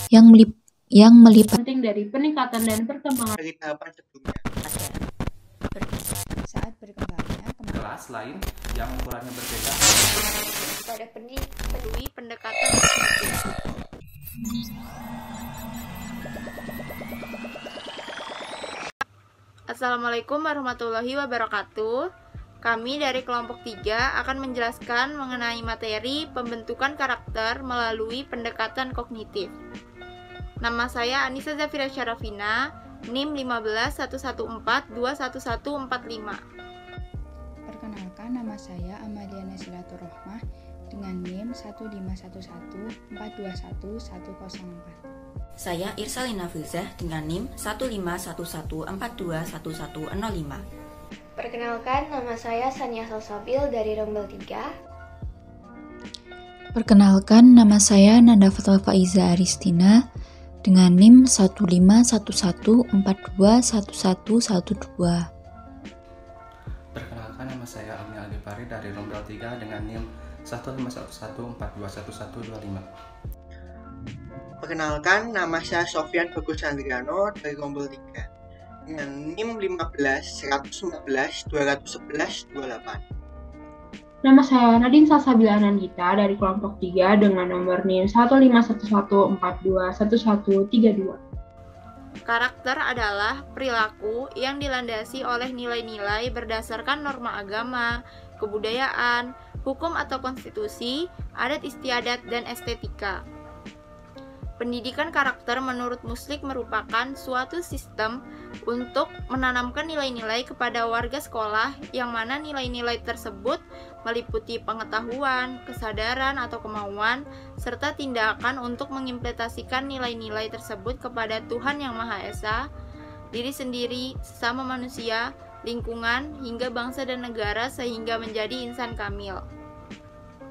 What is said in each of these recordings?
yang melipat penting dari peningkatan dan perkembangan dari tahapan sebelumnya. Saat berkembangnya kelas lain yang ukurannya berbeda pada pendekatan Assalamualaikum warahmatullahi wabarakatuh. Kami dari kelompok 3 akan menjelaskan mengenai materi pembentukan karakter melalui pendekatan kognitif. Nama saya Anissa Zafira Syarafina, NIM 1511421145. Perkenalkan, nama saya Amaliana Silaturahmah dengan NIM 15114211104. Saya Irsalina Filzah dengan NIM 15114211105. Perkenalkan, nama saya Sania Salsabil dari Rombel 3. Perkenalkan, nama saya Nanda Fatwa Faiza Aristina dengan NIM 15114211112. Perkenalkan, nama saya Agni Alipari dari Rombel 3 dengan NIM 15114211125. Perkenalkan, nama saya Sofyan Bagus Andriano dari Rombel 3 dengan NIM 15111211128. Nama saya Nadine Salsabila Anandita dari kelompok 3 dengan nomor NIM 15114211132. Karakter adalah perilaku yang dilandasi oleh nilai-nilai berdasarkan norma agama, kebudayaan, hukum atau konstitusi, adat istiadat, dan estetika. Pendidikan karakter menurut Muslik merupakan suatu sistem untuk menanamkan nilai-nilai kepada warga sekolah yang mana nilai-nilai tersebut meliputi pengetahuan, kesadaran atau kemauan, serta tindakan untuk mengimplementasikan nilai-nilai tersebut kepada Tuhan Yang Maha Esa, diri sendiri, sesama manusia, lingkungan, hingga bangsa dan negara sehingga menjadi insan kamil.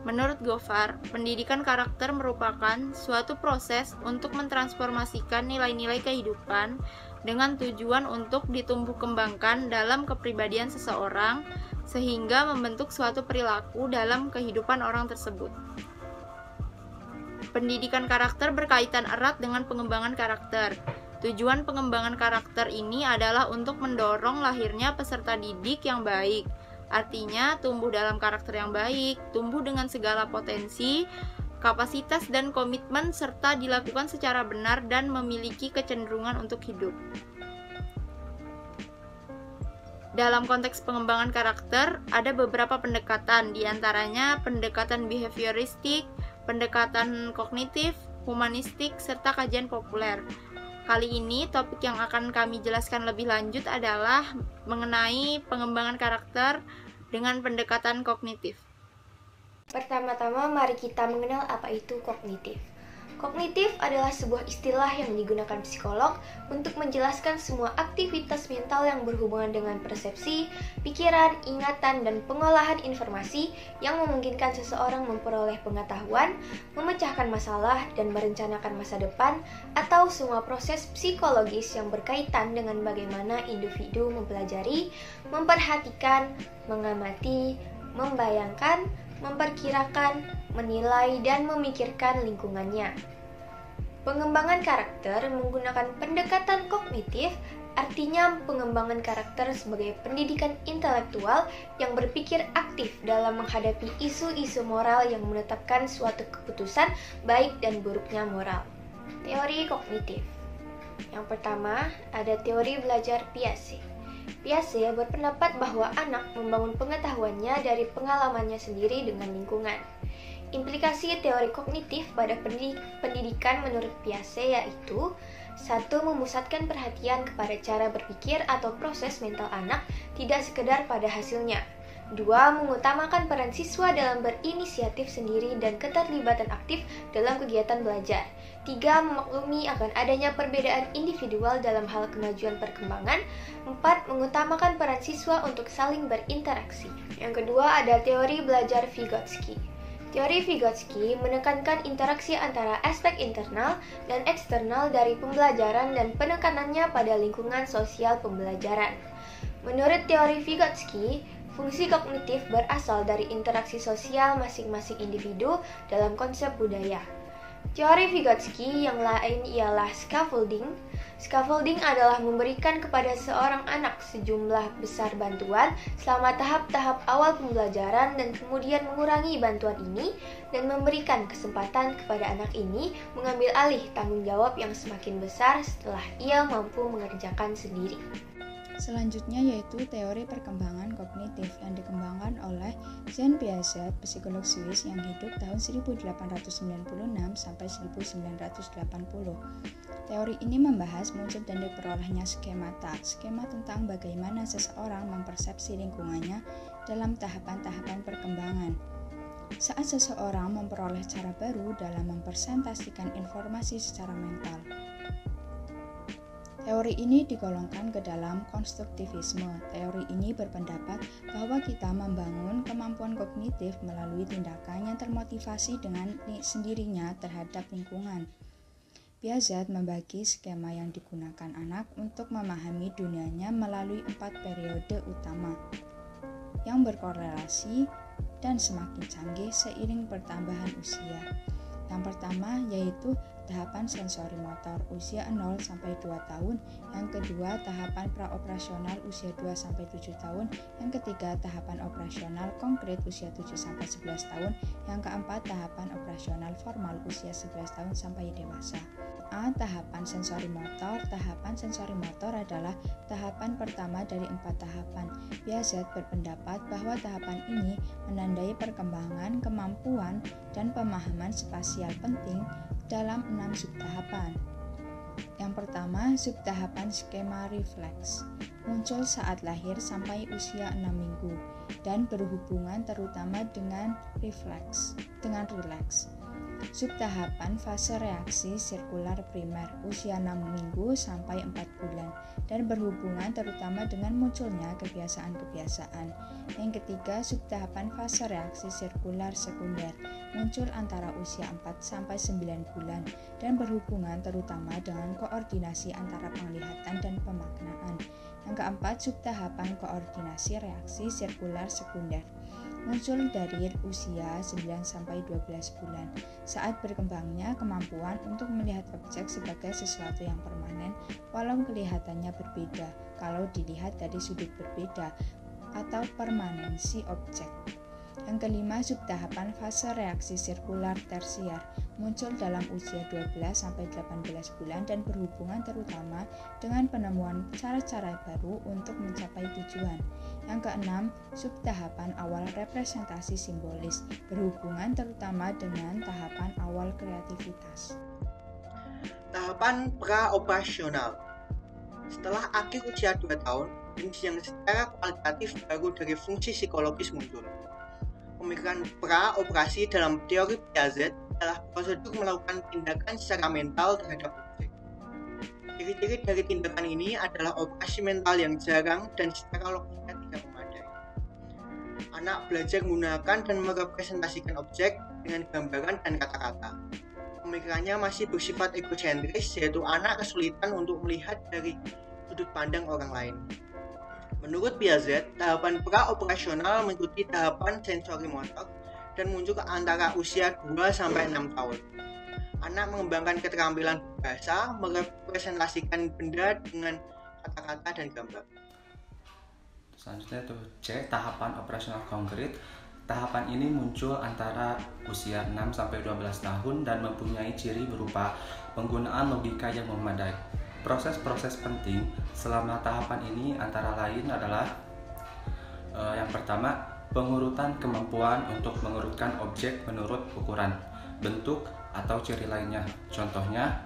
Menurut Gofar, pendidikan karakter merupakan suatu proses untuk mentransformasikan nilai-nilai kehidupan dengan tujuan untuk ditumbuh kembangkan dalam kepribadian seseorang sehingga membentuk suatu perilaku dalam kehidupan orang tersebut. Pendidikan karakter berkaitan erat dengan pengembangan karakter. Tujuan pengembangan karakter ini adalah untuk mendorong lahirnya peserta didik yang baik. Artinya, tumbuh dalam karakter yang baik, tumbuh dengan segala potensi, kapasitas dan komitmen, serta dilakukan secara benar dan memiliki kecenderungan untuk hidup. Dalam konteks pengembangan karakter, ada beberapa pendekatan, diantaranya pendekatan behavioristik, pendekatan kognitif, humanistik, serta kajian populer. Kali ini, topik yang akan kami jelaskan lebih lanjut adalah mengenai pengembangan karakter dengan pendekatan kognitif. Pertama-tama, mari kita mengenal apa itu kognitif. Kognitif adalah sebuah istilah yang digunakan psikolog untuk menjelaskan semua aktivitas mental yang berhubungan dengan persepsi, pikiran, ingatan, dan pengolahan informasi yang memungkinkan seseorang memperoleh pengetahuan, memecahkan masalah, dan merencanakan masa depan, atau semua proses psikologis yang berkaitan dengan bagaimana individu mempelajari, memperhatikan, mengamati, membayangkan, memperkirakan, menilai, dan memikirkan lingkungannya. Pengembangan karakter menggunakan pendekatan kognitif, artinya pengembangan karakter sebagai pendidikan intelektual yang berpikir aktif dalam menghadapi isu-isu moral yang menetapkan suatu keputusan baik dan buruknya moral. Teori kognitif. Yang pertama, ada teori belajar Piaget. Piaget berpendapat bahwa anak membangun pengetahuannya dari pengalamannya sendiri dengan lingkungan. Implikasi teori kognitif pada pendidikan menurut Piaget yaitu 1. Memusatkan perhatian kepada cara berpikir atau proses mental anak, tidak sekedar pada hasilnya. 2. Mengutamakan peran siswa dalam berinisiatif sendiri dan keterlibatan aktif dalam kegiatan belajar. 3. Memaklumi akan adanya perbedaan individual dalam hal kemajuan perkembangan. 4. Mengutamakan peran siswa untuk saling berinteraksi. Yang kedua ada teori belajar Vygotsky. Teori Vygotsky menekankan interaksi antara aspek internal dan eksternal dari pembelajaran dan penekanannya pada lingkungan sosial pembelajaran. Menurut teori Vygotsky, fungsi kognitif berasal dari interaksi sosial masing-masing individu dalam konsep budaya. Teori Vygotsky yang lain ialah scaffolding. Scaffolding adalah memberikan kepada seorang anak sejumlah besar bantuan selama tahap-tahap awal pembelajaran dan kemudian mengurangi bantuan ini dan memberikan kesempatan kepada anak ini mengambil alih tanggung jawab yang semakin besar setelah ia mampu mengerjakan sendiri. Selanjutnya yaitu teori perkembangan kognitif yang dikembangkan oleh Jean Piaget, psikolog Swiss yang hidup tahun 1896 sampai 1980. Teori ini membahas muncul dan diperolehnya skema tentang bagaimana seseorang mempersepsi lingkungannya dalam tahapan-tahapan perkembangan. Saat seseorang memperoleh cara baru dalam mempresentasikan informasi secara mental. Teori ini digolongkan ke dalam konstruktivisme. Teori ini berpendapat bahwa kita membangun kemampuan kognitif melalui tindakan yang termotivasi dengan sendirinya terhadap lingkungan. Piaget membagi skema yang digunakan anak untuk memahami dunianya melalui 4 periode utama yang berkorelasi dan semakin canggih seiring pertambahan usia. Yang pertama yaitu tahapan sensori motor usia 0 sampai 2 tahun, yang kedua tahapan praoperasional usia 2 sampai 7 tahun, yang ketiga tahapan operasional konkret usia 7 sampai 11 tahun, yang keempat tahapan operasional formal usia 11 tahun sampai dewasa. Tahapan sensori motor. Tahapan sensori motor adalah tahapan pertama dari 4 tahapan. Piaget berpendapat bahwa tahapan ini menandai perkembangan kemampuan dan pemahaman spasial penting dalam 6 subtahapan. Yang pertama, subtahapan skema refleks, muncul saat lahir sampai usia 6 minggu dan berhubungan terutama dengan rileks. Subtahapan fase reaksi sirkular primer usia 6 minggu sampai 4 bulan dan berhubungan terutama dengan munculnya kebiasaan-kebiasaan. Yang ketiga, subtahapan fase reaksi sirkular sekunder muncul antara usia 4 sampai 9 bulan dan berhubungan terutama dengan koordinasi antara penglihatan dan pemaknaan. Yang keempat, subtahapan koordinasi reaksi sirkular sekunder muncul dari usia 9 sampai 12 bulan saat berkembangnya kemampuan untuk melihat objek sebagai sesuatu yang permanen walau kelihatannya berbeda kalau dilihat dari sudut berbeda atau permanensi objek. Yang kelima, subtahapan fase reaksi sirkular tersier muncul dalam usia 12 sampai 18 bulan dan berhubungan terutama dengan penemuan cara-cara baru untuk mencapai tujuan. Yang keenam, subtahapan awal representasi simbolis berhubungan terutama dengan tahapan awal kreativitas. Tahapan praoperasional. Setelah akhir usia 2 tahun, jenis yang secara kualitatif baru dari fungsi psikologis muncul. Pemikiran pra-operasi dalam teori Piaget adalah prosedur melakukan tindakan secara mental terhadap objek. Ciri-ciri dari tindakan ini adalah operasi mental yang jarang dan secara logisnya tidak memadai. Anak belajar menggunakan dan merepresentasikan objek dengan gambaran dan kata-kata. Pemikirannya masih bersifat egosentris, yaitu anak kesulitan untuk melihat dari sudut pandang orang lain. Menurut Piaget, tahapan pra-operasional mengikuti tahapan sensori motor dan muncul antara usia 2-6 tahun. Anak mengembangkan keterampilan berbahasa, merepresentasikan benda dengan kata-kata dan gambar. Selanjutnya itu C, tahapan operasional konkret. Tahapan ini muncul antara usia 6-12 tahun dan mempunyai ciri berupa penggunaan logika yang memadai. Proses-proses penting selama tahapan ini antara lain adalah yang pertama, pengurutan kemampuan untuk mengurutkan objek menurut ukuran, bentuk, atau ciri lainnya. Contohnya,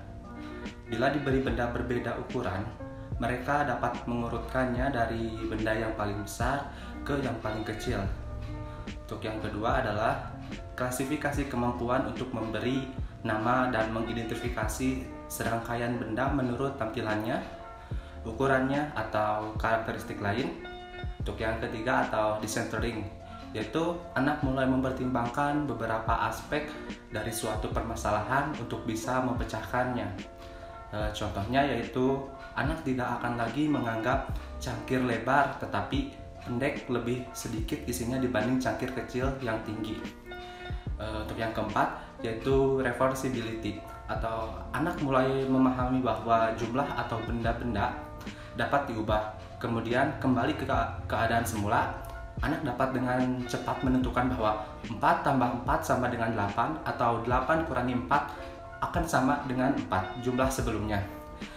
bila diberi benda berbeda ukuran, mereka dapat mengurutkannya dari benda yang paling besar ke yang paling kecil. Untuk yang kedua adalah klasifikasi kemampuan untuk memberi nama dan mengidentifikasi serangkaian benda menurut tampilannya, ukurannya, atau karakteristik lain. Untuk yang ketiga atau decentering, yaitu anak mulai mempertimbangkan beberapa aspek dari suatu permasalahan untuk bisa memecahkannya. Contohnya yaitu anak tidak akan lagi menganggap cangkir lebar tetapi pendek lebih sedikit isinya dibanding cangkir kecil yang tinggi. Untuk yang keempat yaitu reversibility, atau anak mulai memahami bahwa jumlah atau benda-benda dapat diubah, kemudian kembali ke keadaan semula. Anak dapat dengan cepat menentukan bahwa 4 tambah 4 sama dengan 8, atau 8 kurangi 4 akan sama dengan 4 jumlah sebelumnya.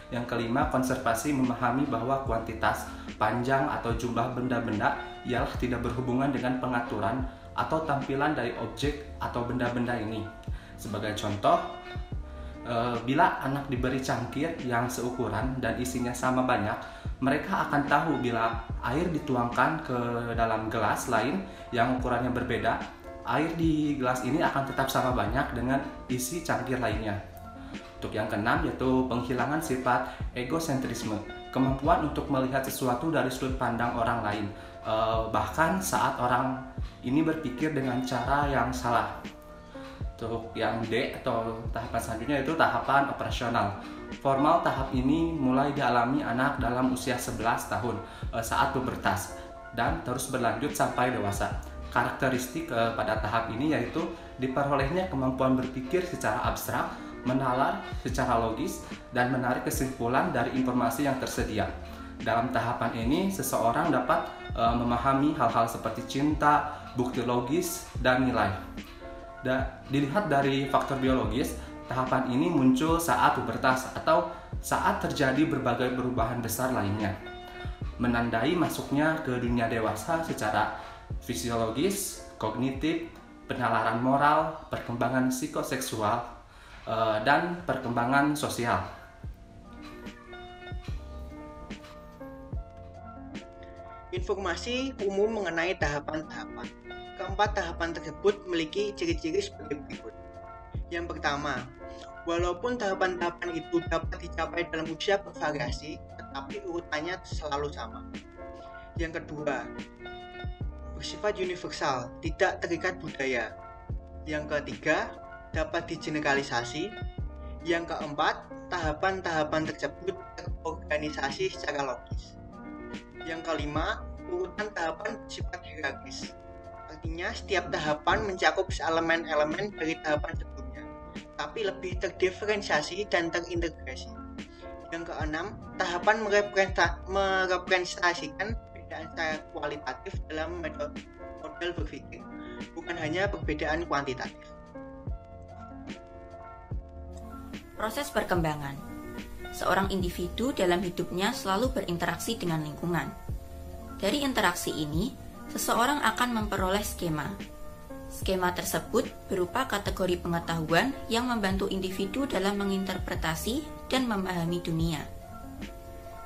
Yang kelima, konservasi memahami bahwa kuantitas, panjang, atau jumlah benda-benda ialah tidak berhubungan dengan pengaturan atau tampilan dari objek atau benda-benda ini. Sebagai contoh, bila anak diberi cangkir yang seukuran dan isinya sama banyak, mereka akan tahu bila air dituangkan ke dalam gelas lain yang ukurannya berbeda, air di gelas ini akan tetap sama banyak dengan isi cangkir lainnya. Untuk yang keenam yaitu penghilangan sifat egosentrisme, kemampuan untuk melihat sesuatu dari sudut pandang orang lain, bahkan saat orang ini berpikir dengan cara yang salah. Untuk yang D atau tahapan selanjutnya itu tahapan operasional. Formal tahap ini mulai dialami anak dalam usia 11 tahun saat pubertas dan terus berlanjut sampai dewasa. Karakteristik pada tahap ini yaitu diperolehnya kemampuan berpikir secara abstrak, menalar secara logis, dan menarik kesimpulan dari informasi yang tersedia. Dalam tahapan ini, seseorang dapat memahami hal-hal seperti cinta, bukti logis, dan nilai. Dilihat dari faktor biologis, tahapan ini muncul saat pubertas atau saat terjadi berbagai perubahan besar lainnya, menandai masuknya ke dunia dewasa secara fisiologis, kognitif, penalaran moral, perkembangan psikoseksual, dan perkembangan sosial. Informasi umum mengenai tahapan-tahapan. Keempat tahapan tersebut memiliki ciri-ciri sebagai berikut. Yang pertama, walaupun tahapan-tahapan itu dapat dicapai dalam usia bervariasi, tetapi urutannya selalu sama. Yang kedua, bersifat universal, tidak terikat budaya. Yang ketiga, dapat digeneralisasi. Yang keempat, tahapan-tahapan tersebut terorganisasi secara logis. Yang kelima, urutan tahapan bersifat hierarkis. Artinya, setiap tahapan mencakup elemen-elemen dari tahapan sebelumnya, tapi lebih terdiferensiasi dan terintegrasi. Yang keenam, tahapan merepresentasikan perbedaan secara kualitatif dalam model berpikir, bukan hanya perbedaan kuantitatif. Proses perkembangan. Seorang individu dalam hidupnya selalu berinteraksi dengan lingkungan. Dari interaksi ini, seseorang akan memperoleh skema. Skema tersebut berupa kategori pengetahuan yang membantu individu dalam menginterpretasi dan memahami dunia.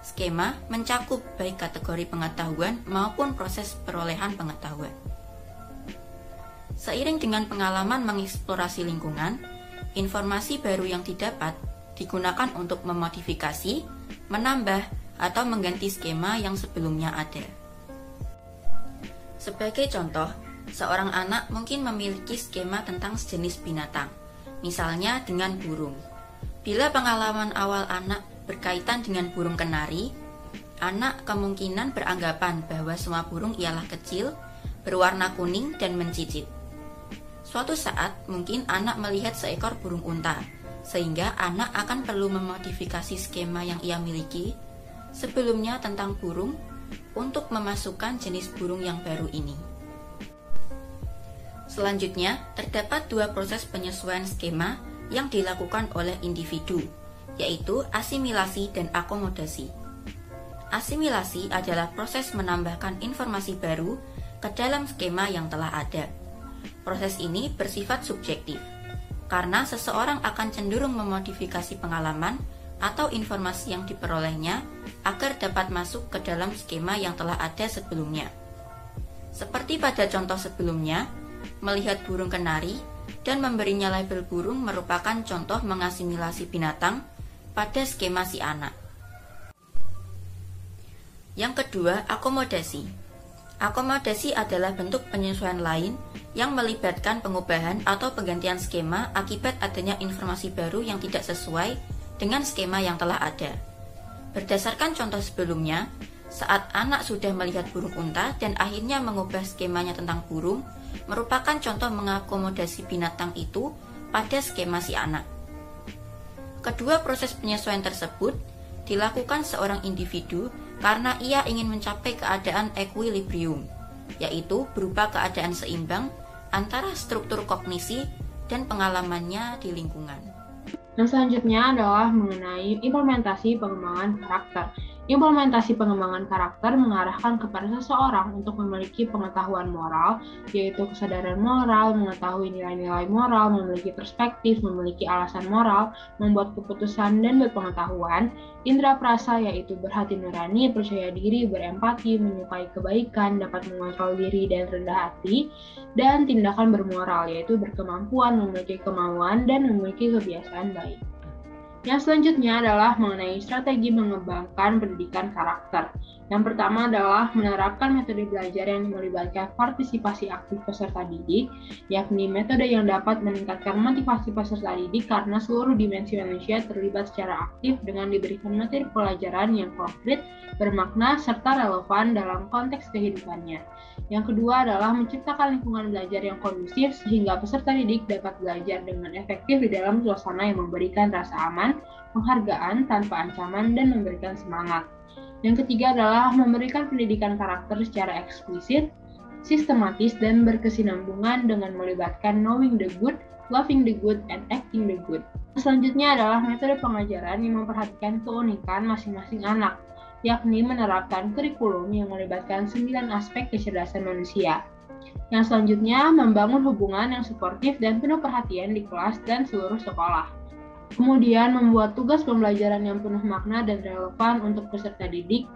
Skema mencakup baik kategori pengetahuan maupun proses perolehan pengetahuan. Seiring dengan pengalaman mengeksplorasi lingkungan, informasi baru yang didapat digunakan untuk memodifikasi, menambah, atau mengganti skema yang sebelumnya ada. Sebagai contoh, seorang anak mungkin memiliki skema tentang sejenis binatang, misalnya dengan burung. Bila pengalaman awal anak berkaitan dengan burung kenari, anak kemungkinan beranggapan bahwa semua burung ialah kecil, berwarna kuning, dan mencicit. Suatu saat, mungkin anak melihat seekor burung unta, sehingga anak akan perlu memodifikasi skema yang ia miliki sebelumnya tentang burung untuk memasukkan jenis burung yang baru ini. Selanjutnya, terdapat dua proses penyesuaian skema yang dilakukan oleh individu, yaitu asimilasi dan akomodasi. Asimilasi adalah proses menambahkan informasi baru ke dalam skema yang telah ada. Proses ini bersifat subjektif, karena seseorang akan cenderung memodifikasi pengalaman atau informasi yang diperolehnya agar dapat masuk ke dalam skema yang telah ada sebelumnya. Seperti pada contoh sebelumnya, melihat burung kenari dan memberinya label burung merupakan contoh mengasimilasi binatang pada skema si anak. Yang kedua, akomodasi. Akomodasi adalah bentuk penyesuaian lain yang melibatkan pengubahan atau penggantian skema akibat adanya informasi baru yang tidak sesuai dengan skema yang telah ada. Berdasarkan contoh sebelumnya, saat anak sudah melihat burung unta dan akhirnya mengubah skemanya tentang burung, merupakan contoh mengakomodasi binatang itu pada skema si anak. Kedua proses penyesuaian tersebut dilakukan seorang individu karena ia ingin mencapai keadaan equilibrium, yaitu berupa keadaan seimbang antara struktur kognisi dan pengalamannya di lingkungan. Yang selanjutnya adalah mengenai implementasi pengembangan karakter. Implementasi pengembangan karakter mengarahkan kepada seseorang untuk memiliki pengetahuan moral, yaitu kesadaran moral, mengetahui nilai-nilai moral, memiliki perspektif, memiliki alasan moral, membuat keputusan dan berpengetahuan, indera perasa yaitu berhati nurani, percaya diri, berempati, menyukai kebaikan, dapat mengontrol diri dan rendah hati, dan tindakan bermoral yaitu berkemampuan, memiliki kemauan, dan memiliki kebiasaan baik. Yang selanjutnya adalah mengenai strategi mengembangkan pendidikan karakter. Yang pertama adalah menerapkan metode belajar yang melibatkan partisipasi aktif peserta didik, yakni metode yang dapat meningkatkan motivasi peserta didik karena seluruh dimensi manusia terlibat secara aktif dengan diberikan materi pelajaran yang konkret, bermakna, serta relevan dalam konteks kehidupannya. Yang kedua adalah menciptakan lingkungan belajar yang kondusif sehingga peserta didik dapat belajar dengan efektif di dalam suasana yang memberikan rasa aman, penghargaan tanpa ancaman, dan memberikan semangat. Yang ketiga adalah memberikan pendidikan karakter secara eksplisit, sistematis, dan berkesinambungan dengan melibatkan knowing the good, loving the good, and acting the good. Selanjutnya adalah metode pengajaran yang memperhatikan keunikan masing-masing anak, yakni menerapkan kurikulum yang melibatkan 9 aspek kecerdasan manusia. Yang selanjutnya, membangun hubungan yang suportif dan penuh perhatian di kelas dan seluruh sekolah. Kemudian, membuat tugas pembelajaran yang penuh makna dan relevan untuk peserta didik.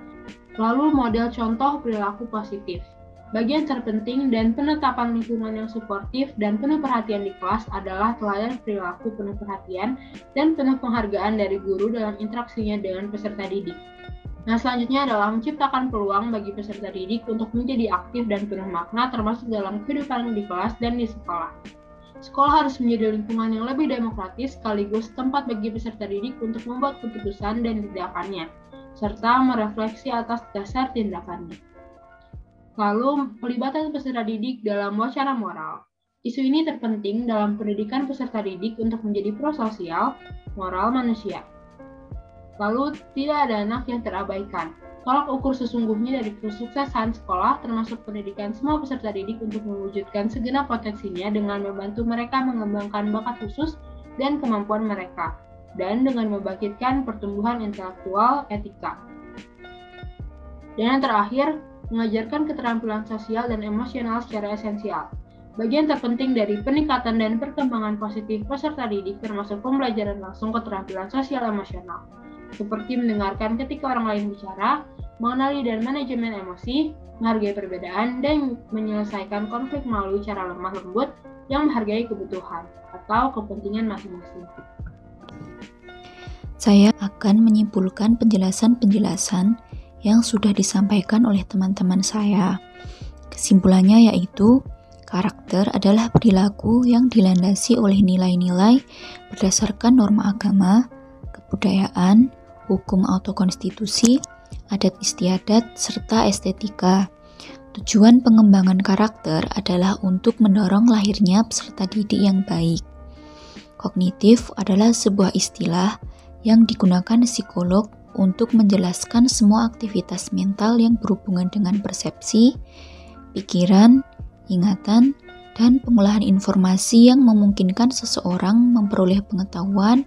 Lalu, model contoh perilaku positif. Bagian terpenting dan penetapan lingkungan yang suportif dan penuh perhatian di kelas adalah teladan perilaku penuh perhatian dan penuh penghargaan dari guru dalam interaksinya dengan peserta didik. Nah, selanjutnya adalah menciptakan peluang bagi peserta didik untuk menjadi aktif dan penuh makna termasuk dalam kehidupan di kelas dan di sekolah. Sekolah harus menjadi lingkungan yang lebih demokratis sekaligus tempat bagi peserta didik untuk membuat keputusan dan tindakannya, serta merefleksi atas dasar tindakannya. Lalu, pelibatan peserta didik dalam wacana moral. Isu ini terpenting dalam pendidikan peserta didik untuk menjadi prososial, moral manusia. Lalu, tidak ada anak yang terabaikan. Tolak ukur sesungguhnya dari kesuksesan sekolah termasuk pendidikan semua peserta didik untuk mewujudkan segenap potensinya dengan membantu mereka mengembangkan bakat khusus dan kemampuan mereka, dan dengan membangkitkan pertumbuhan intelektual etika. Dan yang terakhir, mengajarkan keterampilan sosial dan emosional secara esensial. Bagian terpenting dari peningkatan dan perkembangan positif peserta didik termasuk pembelajaran langsung keterampilan sosial emosional, seperti mendengarkan ketika orang lain bicara, mengenali dan manajemen emosi, menghargai perbedaan, dan menyelesaikan konflik melalui cara lemah lembut yang menghargai kebutuhan atau kepentingan masing-masing. Saya akan menyimpulkan penjelasan-penjelasan yang sudah disampaikan oleh teman-teman saya. Kesimpulannya yaitu, karakter adalah perilaku yang dilandasi oleh nilai-nilai berdasarkan norma agama, kebudayaan, hukum atau konstitusi, adat istiadat, serta estetika. Tujuan pengembangan karakter adalah untuk mendorong lahirnya peserta didik yang baik. Kognitif adalah sebuah istilah yang digunakan psikolog untuk menjelaskan semua aktivitas mental yang berhubungan dengan persepsi, pikiran, ingatan, dan pengolahan informasi yang memungkinkan seseorang memperoleh pengetahuan,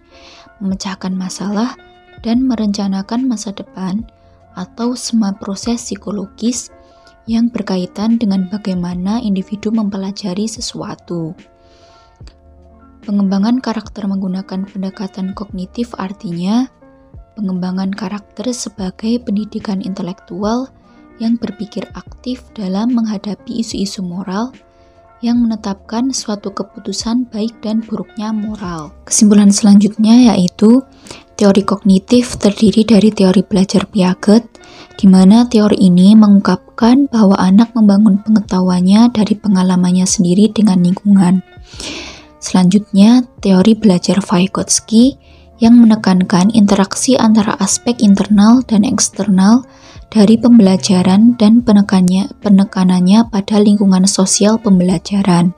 memecahkan masalah, dan merencanakan masa depan, atau semua proses psikologis yang berkaitan dengan bagaimana individu mempelajari sesuatu. Pengembangan karakter menggunakan pendekatan kognitif artinya pengembangan karakter sebagai pendidikan intelektual yang berpikir aktif dalam menghadapi isu-isu moral yang menetapkan suatu keputusan baik dan buruknya moral. Kesimpulan selanjutnya yaitu teori kognitif terdiri dari teori belajar Piaget, di mana teori ini mengungkapkan bahwa anak membangun pengetahuannya dari pengalamannya sendiri dengan lingkungan. Selanjutnya, teori belajar Vygotsky yang menekankan interaksi antara aspek internal dan eksternal dari pembelajaran dan penekanannya pada lingkungan sosial pembelajaran.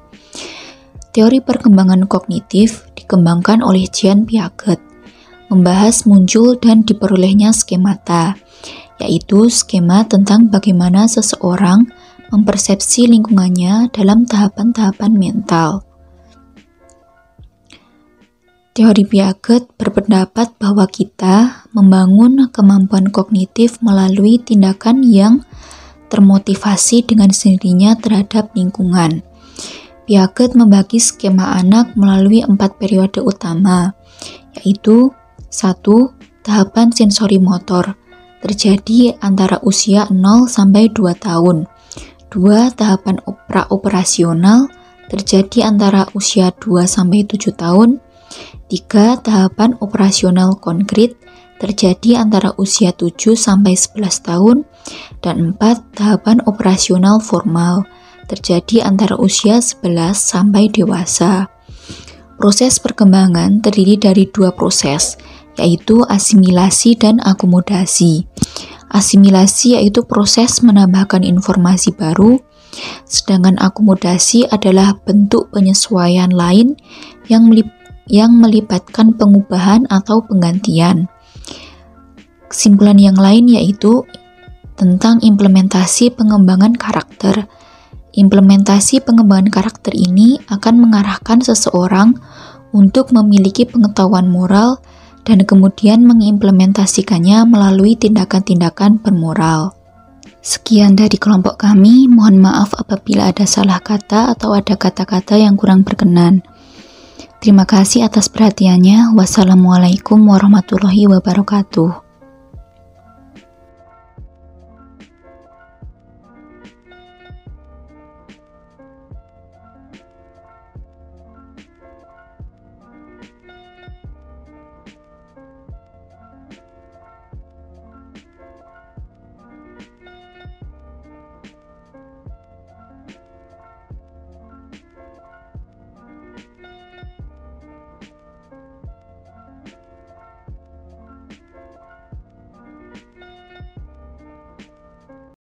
Teori perkembangan kognitif dikembangkan oleh Jean Piaget, membahas muncul dan diperolehnya skemata, yaitu skema tentang bagaimana seseorang mempersepsi lingkungannya dalam tahapan-tahapan mental. Teori Piaget berpendapat bahwa kita membangun kemampuan kognitif melalui tindakan yang termotivasi dengan sendirinya terhadap lingkungan. Piaget membagi skema anak melalui 4 periode utama, yaitu 1. Tahapan sensori motor, terjadi antara usia 0 sampai 2 tahun. 2. Tahapan praoperasional, terjadi antara usia 2 sampai 7 tahun. 3. Tahapan operasional konkret, terjadi antara usia 7 sampai 11 tahun. Dan 4. Tahapan operasional formal, terjadi antara usia 11 sampai dewasa. Proses perkembangan terdiri dari 2 proses, yaitu asimilasi dan akomodasi. Asimilasi yaitu proses menambahkan informasi baru, sedangkan akomodasi adalah bentuk penyesuaian lain yang melibatkan pengubahan atau penggantian. Kesimpulan yang lain yaitu tentang implementasi pengembangan karakter. Implementasi pengembangan karakter ini akan mengarahkan seseorang untuk memiliki pengetahuan moral dan kemudian mengimplementasikannya melalui tindakan-tindakan bermoral. Sekian dari kelompok kami, mohon maaf apabila ada salah kata atau ada kata-kata yang kurang berkenan. Terima kasih atas perhatiannya. Wassalamualaikum warahmatullahi wabarakatuh.